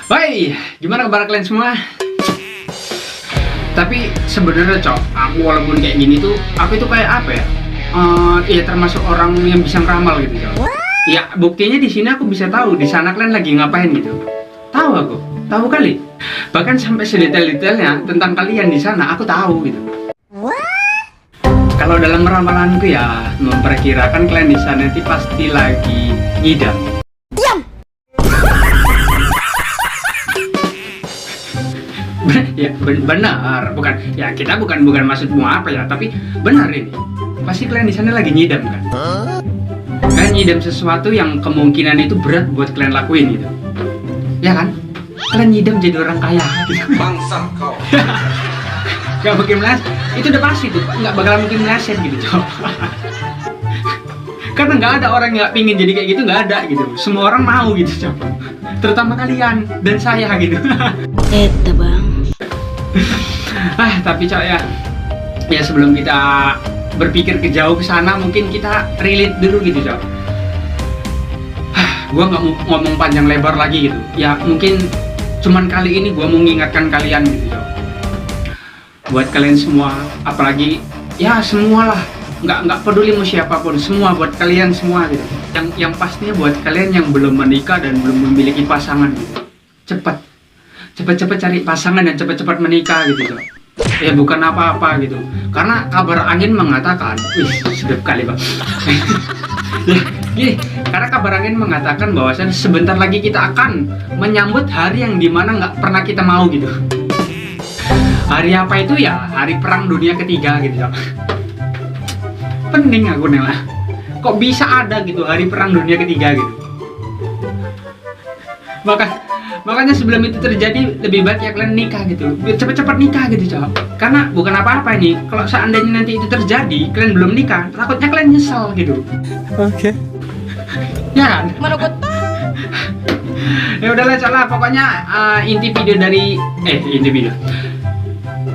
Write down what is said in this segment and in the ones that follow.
Hai, gimana kabar kalian semua? Tapi sebenarnya cok, aku walaupun kayak gini tuh, aku itu kayak apa ya? Ya termasuk orang yang bisa ngeramal gitu cok. Ya buktinya di sini aku bisa tahu di sana kalian lagi ngapain gitu. Tahu aku, tahu kali. Bahkan sampai sedetail-detailnya tentang kalian di sana aku tahu gitu. Kalau dalam ramalanku ya memperkirakan kalian di sana itu pasti lagi ngidam. Ya benar, bukan ya kita bukan maksudmu apa ya, tapi benar ini. Pasti kalian di sana lagi nyidam kan? Kalian nyidam sesuatu yang kemungkinan itu berat buat kalian lakuin gitu. Ya kan? Kalian nyidam jadi orang kaya gitu. Bangsat kau. Gak mungkin meleset, itu udah pasti tuh, nggak bakal mungkin meleset gitu coba. Karena nggak ada orang yang nggak pingin jadi kayak gitu, nggak ada gitu. Semua orang mau gitu coba. Terutama kalian dan saya gitu. Eta bang. Tapi cok ya sebelum kita berpikir ke jauh ke sana, mungkin kita relate dulu gitu cok. Gua nggak mau ngomong panjang lebar lagi gitu. Ya mungkin cuman kali ini gua mau mengingatkan kalian gitu cok. Buat kalian semua, apalagi ya semualah, nggak peduli mau siapapun, semua buat kalian semua gitu. Yang pastinya buat kalian yang belum menikah dan belum memiliki pasangan gitu. Cepet cari pasangan dan cepet menikah gitu cok. Ya bukan apa-apa gitu, karena kabar angin mengatakan, sedap kali bang. Ya, gini, karena kabar angin mengatakan bahwasan sebentar lagi kita akan menyambut hari yang dimana nggak pernah kita mau gitu. Hari apa itu ya? Hari perang dunia ketiga gitu cok. Pening aku Nela, kok bisa ada gitu hari perang dunia ketiga gitu. Makanya sebelum itu terjadi lebih baik ya kalian nikah gitu, biar cepet-cepet nikah gitu cok. Karena bukan apa-apa ini, kalau seandainya nanti itu terjadi kalian belum nikah, takutnya kalian nyesel gitu. Oke. Ya kan? Menurut Ya udahlah cok lah, pokoknya inti video.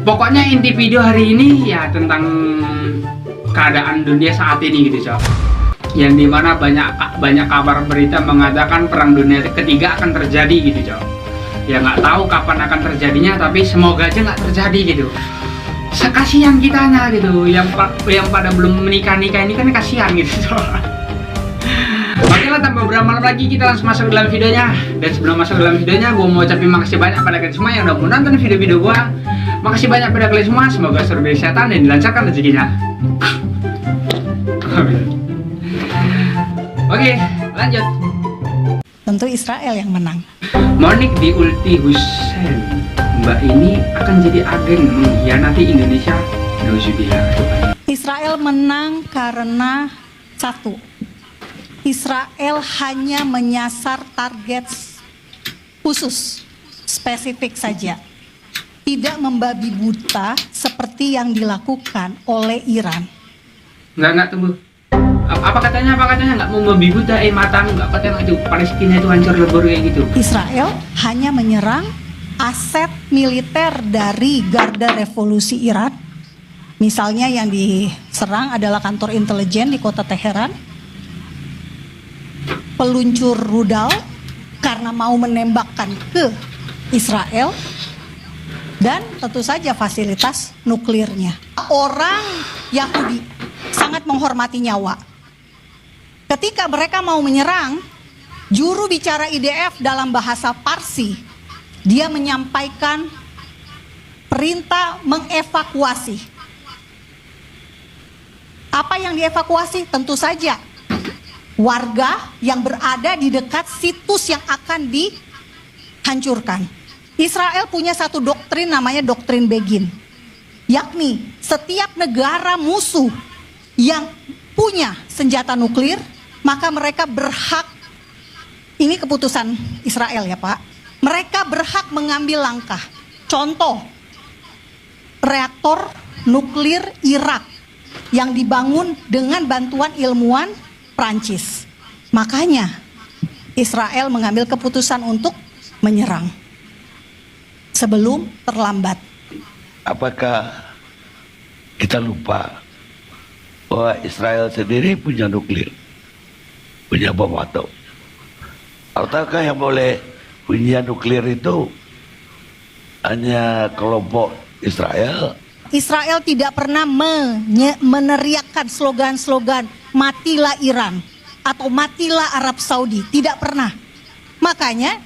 Pokoknya inti video hari ini ya tentang keadaan dunia saat ini gitu cok. Yang dimana banyak kabar berita mengatakan perang dunia ketiga akan terjadi gitu cok. Ya nggak tahu kapan akan terjadinya, tapi semoga aja nggak terjadi gitu. Kasihan kitanya gitu, yang pada belum menikah ini kan kasihan gitu cok. Oke lah, tanpa berlama lagi kita langsung masuk dalam videonya. Dan sebelum masuk dalam videonya, gue mau ucapin makasih banyak pada kalian semua yang udah menonton video-video gue. Makasih banyak pada kalian semua, semoga selalu kesehatan dan dilancarkan rezekinya. Oke, lanjut. Tentu Israel yang menang. Monik di Ulti Hussein, Mbak ini akan jadi agen mengkhianati Indonesia. Nauzubillah. Israel menang karena satu, Israel hanya menyasar target khusus, spesifik saja. Tidak membabi buta seperti yang dilakukan oleh Iran. Enggak tunggu. Apa katanya nggak mau membabi buta, matang nggak katanya itu Palestina itu hancur lebur kayak gitu. Israel hanya menyerang aset militer dari Garda Revolusi Iran. Misalnya yang diserang adalah kantor intelijen di kota Teheran, peluncur rudal karena mau menembakkan ke Israel, dan tentu saja fasilitas nuklirnya. Orang Yahudi sangat menghormati nyawa. Ketika mereka mau menyerang, juru bicara IDF dalam bahasa Parsi, dia menyampaikan perintah mengevakuasi. Apa yang dievakuasi? Tentu saja warga yang berada di dekat situs yang akan dihancurkan. Israel punya satu doktrin namanya doktrin Begin, yakni setiap negara musuh yang punya senjata nuklir, maka mereka berhak, ini keputusan Israel ya Pak, mereka berhak mengambil langkah. Contoh, reaktor nuklir Irak yang dibangun dengan bantuan ilmuwan Prancis. Makanya Israel mengambil keputusan untuk menyerang sebelum terlambat. Apakah kita lupa bahwa Israel sendiri punya nuklir, punya bom atom? Ataukah yang boleh punya nuklir itu hanya kelompok Israel. Israel tidak pernah meneriakkan slogan-slogan matilah Iran atau matilah Arab Saudi, tidak pernah. Makanya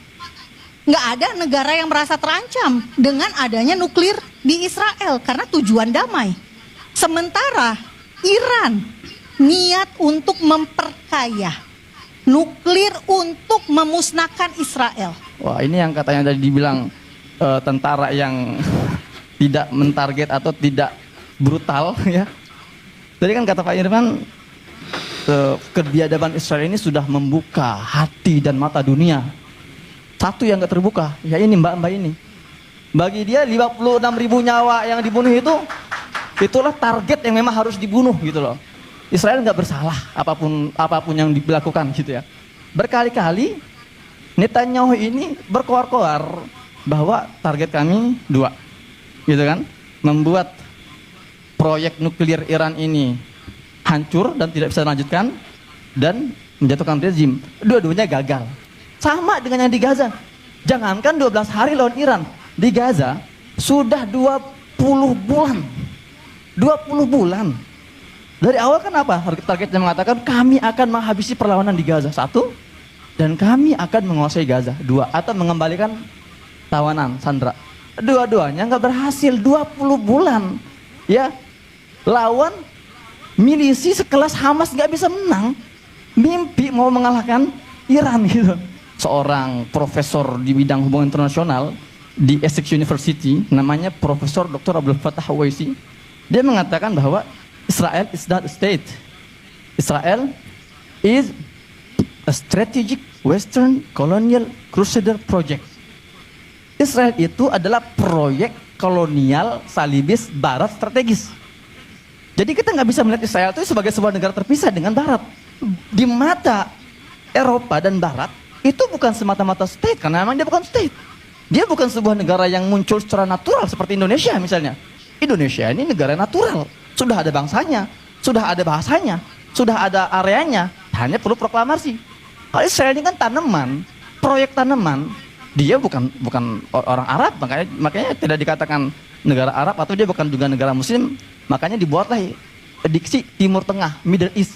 nggak ada negara yang merasa terancam dengan adanya nuklir di Israel karena tujuan damai. Sementara Iran niat untuk memperkaya, nuklir untuk memusnahkan Israel. Wah, ini yang katanya tadi dibilang tentara yang tidak mentarget atau tidak brutal ya. Tadi kan kata Pak Irfan, kebiadaban Israel ini sudah membuka hati dan mata dunia. Satu yang gak terbuka, ya ini mbak-mbak ini. Bagi dia 56.000 nyawa yang dibunuh itu, itulah target yang memang harus dibunuh gitu loh. Israel nggak bersalah apapun yang dilakukan gitu ya. Berkali-kali Netanyahu ini berkoar-koar bahwa target kami 2. Gitu kan, membuat proyek nuklir Iran ini hancur dan tidak bisa dilanjutkan dan menjatuhkan rezim. Dua-duanya gagal. Sama dengan yang di Gaza. Jangankan 12 hari lawan Iran, di Gaza sudah 20 bulan. 20 bulan. Dari awal kan apa? Targetnya mengatakan kami akan menghabisi perlawanan di Gaza. 1, dan kami akan menguasai Gaza. 2, atau mengembalikan tawanan Sandra. Dua-duanya nggak berhasil. 20 bulan ya, lawan milisi sekelas Hamas nggak bisa menang, mimpi mau mengalahkan Iran gitu. Seorang profesor di bidang hubungan internasional di Essex University, namanya Profesor Dr. Abdul Fattah Waisi, dia mengatakan bahwa Israel is not a state. Israel is a strategic Western colonial crusader project. Israel itu adalah proyek kolonial salibis Barat strategis. Jadi kita nggak bisa melihat Israel itu sebagai sebuah negara terpisah dengan Barat. Di mata Eropa dan Barat itu bukan semata-mata state, karena memang dia bukan state. Dia bukan sebuah negara yang muncul secara natural seperti Indonesia misalnya. Indonesia ini negara natural, sudah ada bangsanya, sudah ada bahasanya, sudah ada areanya, hanya perlu proklamasi. Kalau Israel ini kan tanaman, proyek tanaman. Dia bukan orang Arab, makanya tidak dikatakan negara Arab, atau dia bukan juga negara Muslim. Makanya dibuatlah diksi Timur Tengah, Middle East.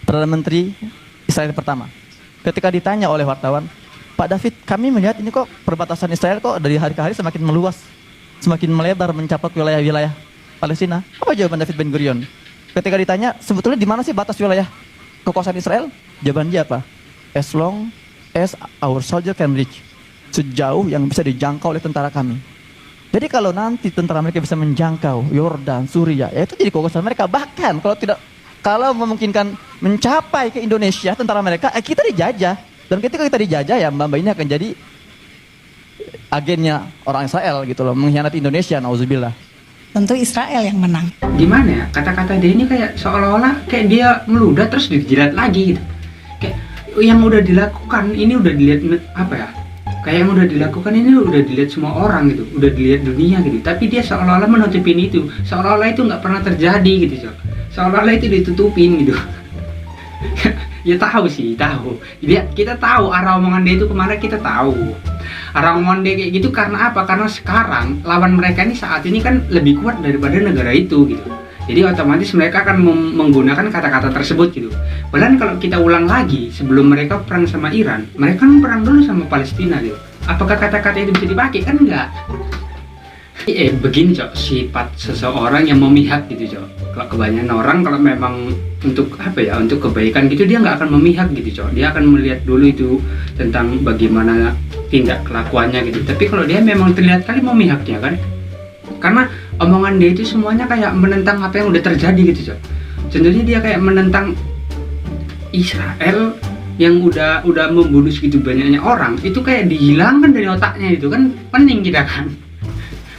Perdana Menteri Israel pertama, ketika ditanya oleh wartawan, Pak David, kami melihat ini kok perbatasan Israel kok dari hari ke hari semakin meluas, semakin melebar mencapai wilayah-wilayah Palestina. Apa jawaban David Ben Gurion? Ketika ditanya, sebetulnya di mana sih batas wilayah kekuasaan Israel? Jawaban dia apa? As long as our soldier can reach. Sejauh yang bisa dijangkau oleh tentara kami. Jadi kalau nanti tentara mereka bisa menjangkau Yordan, Suriah, ya itu jadi kekuasaan mereka. Bahkan kalau memungkinkan mencapai ke Indonesia tentara mereka, kita dijajah. Dan ketika kita dijajah, ya mbak-mbak ini akan jadi agennya orang Israel gitu loh, mengkhianati Indonesia, nauzubillah. Tentu Israel yang menang. Gimana ya, kata-kata dia ini kayak seolah-olah kayak dia meludah terus dijilat lagi gitu. Kayak yang udah dilakukan ini udah dilihat apa ya, kayak yang udah dilakukan ini udah dilihat semua orang gitu, udah dilihat dunia gitu, tapi dia seolah-olah menutupin itu, seolah-olah itu nggak pernah terjadi gitu, seolah-olah itu ditutupin gitu. Ya tahu sih, tahu. Kita tahu arah omongan dia itu kemana, kita tahu. Arah omongan dia kayak gitu karena apa? Karena sekarang lawan mereka ini saat ini kan lebih kuat daripada negara itu gitu. Jadi otomatis mereka akan menggunakan kata-kata tersebut gitu. Padahal kalau kita ulang lagi, sebelum mereka perang sama Iran, mereka kan perang dulu sama Palestina gitu. Apakah kata-kata itu bisa dipakai? Kan enggak. Begini Cok, sifat seseorang yang memihak gitu Cok. Kalau kebanyakan orang kalau memang untuk apa ya, untuk kebaikan gitu, dia nggak akan memihak gitu Cok. Dia akan melihat dulu itu tentang bagaimana tindak kelakuannya gitu. Tapi kalau dia memang terlihat kali memihaknya kan, karena omongan dia itu semuanya kayak menentang apa yang udah terjadi gitu Cok. Contohnya dia kayak menentang Israel yang udah membunuh segitu banyaknya orang, itu kayak dihilangkan dari otaknya, itu kan pening kita kan.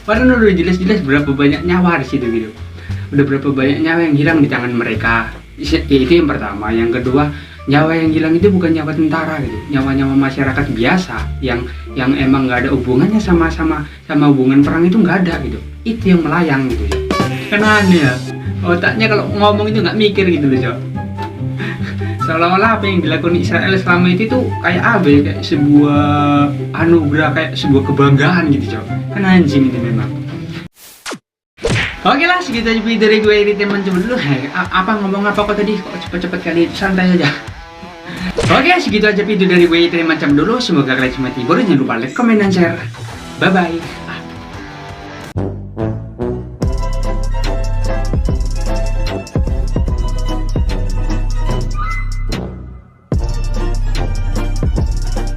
Padahal udah jelas-jelas berapa banyak nyawa di situ gitu. Udah berapa banyak nyawa yang hilang di tangan mereka. Ya, itu yang pertama. Yang kedua, nyawa yang hilang itu bukan nyawa tentara gitu, nyawa-nyawa masyarakat biasa yang emang nggak ada hubungannya sama hubungan perang, itu nggak ada gitu. Itu yang melayang gitu. Kan aneh ya, otaknya kalau ngomong itu nggak mikir gitu loh Cok. seolah-olah apa yang dilakukan Israel selama itu tuh kayak apa ya, kayak sebuah anugerah, kayak sebuah kebanggaan gitu cok. Kan anjing itu memang. Oke lah, segitu aja video dari gue ini teman-teman dulu. Apa ngomong apa kok tadi, kok cepet-cepet kali, santai aja. Oke, segitu aja video dari gue teman-teman dulu. Semoga kalian semua terhibur. Jangan lupa like, comment, dan share. Bye bye.